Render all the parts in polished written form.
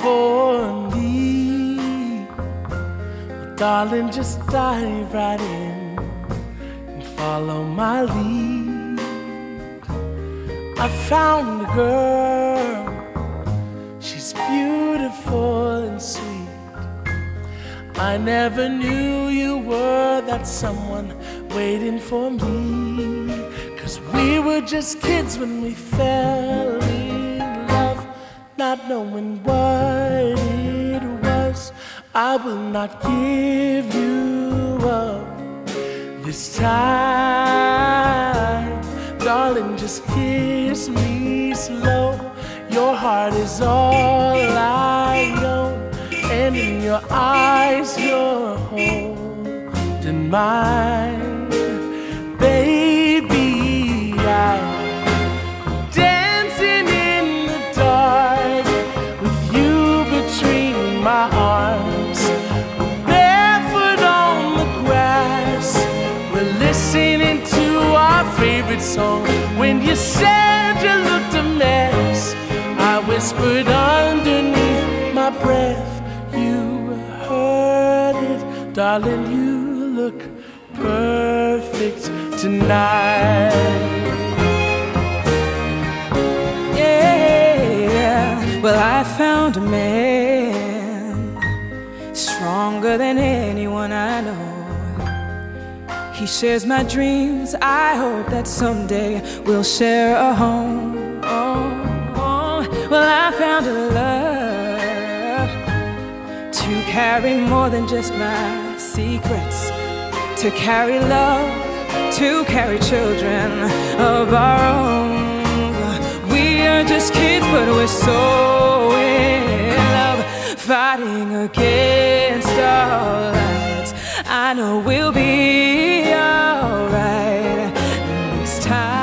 for me. Well, darling, just dive right in and follow my lead. I found a girl, she's beautiful and sweet. I never knew you were that someone waiting for me. 'Cause we were just kids when we fell in love, not knowing what it was. I will not give you up this time. Darling, just kiss me slow. Your heart is all I know, and in your eyes you're holding mine. Baby, I'm dancing in the dark with you between my arms. We're barefoot on the grass, we're listening to our favorite song. When you said you looked a mess, I whispered underneath my breath, you heard it. Darling, you look perfect tonight. Yeah, well, I found a man stronger than anyone I know. He shares my dreams. I hope that someday we'll share a home. Well, I found a love to carry more than just my secrets, to carry love, to carry children of our own. We are just kids, but we're so in love, fighting against all odds. I know we'll be alright this time.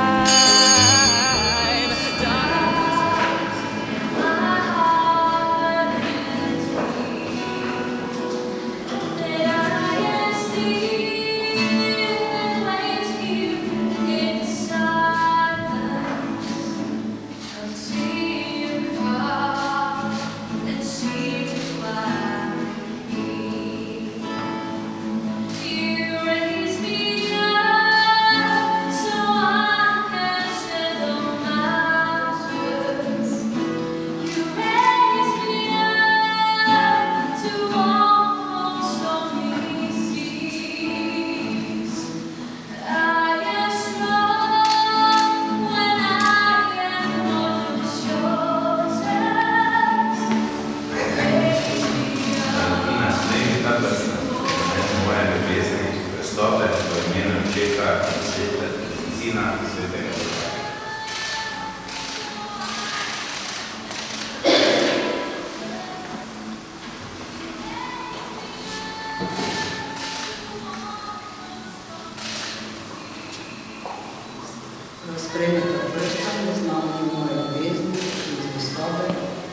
Spremljate vrstami, znamo moje ljubezni in zvestobe,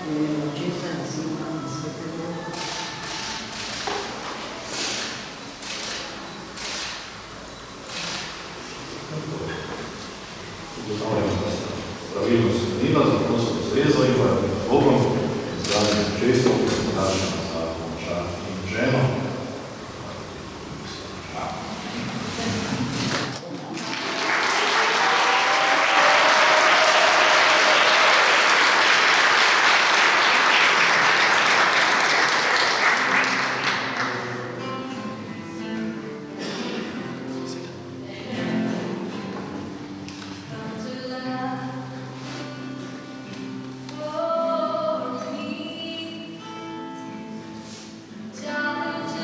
v imenu Očeta in Sina in Svetega Duha. Ugotavljamo, da sta pravilno sklenila, zato so zvezo in Bogom zdravim često, ki so podaljšena za moža in ženo. Darling,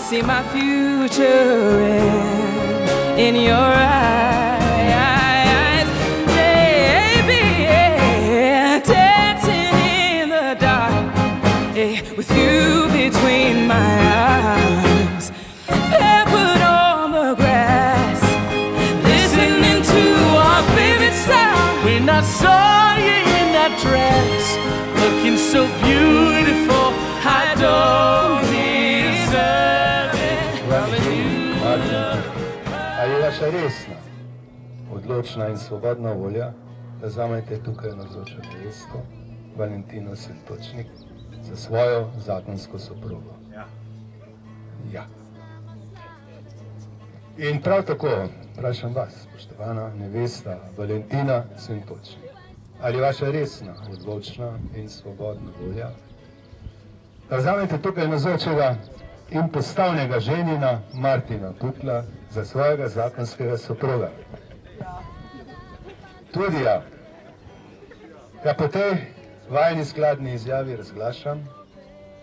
see my future in your eyes, baby, dancing in the dark, with you between my arms, barefoot on the grass, listening to our favorite song. When I saw you in that dress, looking so beautiful, I don't deserve it. Ali je vaša resna, odločna in svobodna volja, da vzamete tukaj navzočo nevesto, Valentino Tinček, za svojo zakonsko soprogo? Ja. In prav tako vprašam vas, spoštovana nevesta Valentina Tinček, ali je vaša resna, odločna in svobodna volja, da vzamete tukaj navzočega in postavnega ženina Martina Pukla za svojega zakonskega soproga? Tudi ja. Ja, po tej vajini skladni izjavi razglašam,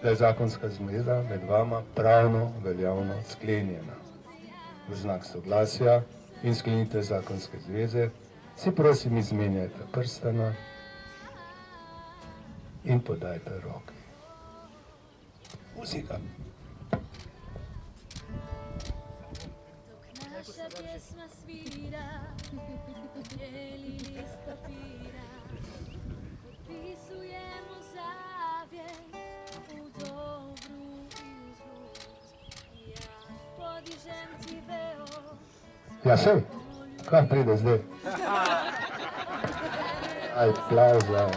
da je zakonska zveza med vama pravno veljavno sklenjena. V znak soglasja in sklenite zakonske zveze si prosim izmenjajte prstana in podajte roke. Muzika. Naša pjesma svira, bijeli list papira, potpisujemo zavjet u dobru i u zlu. Ja podižem ti veo. Ja, sej, kaj pride zdaj? Aj, plazla.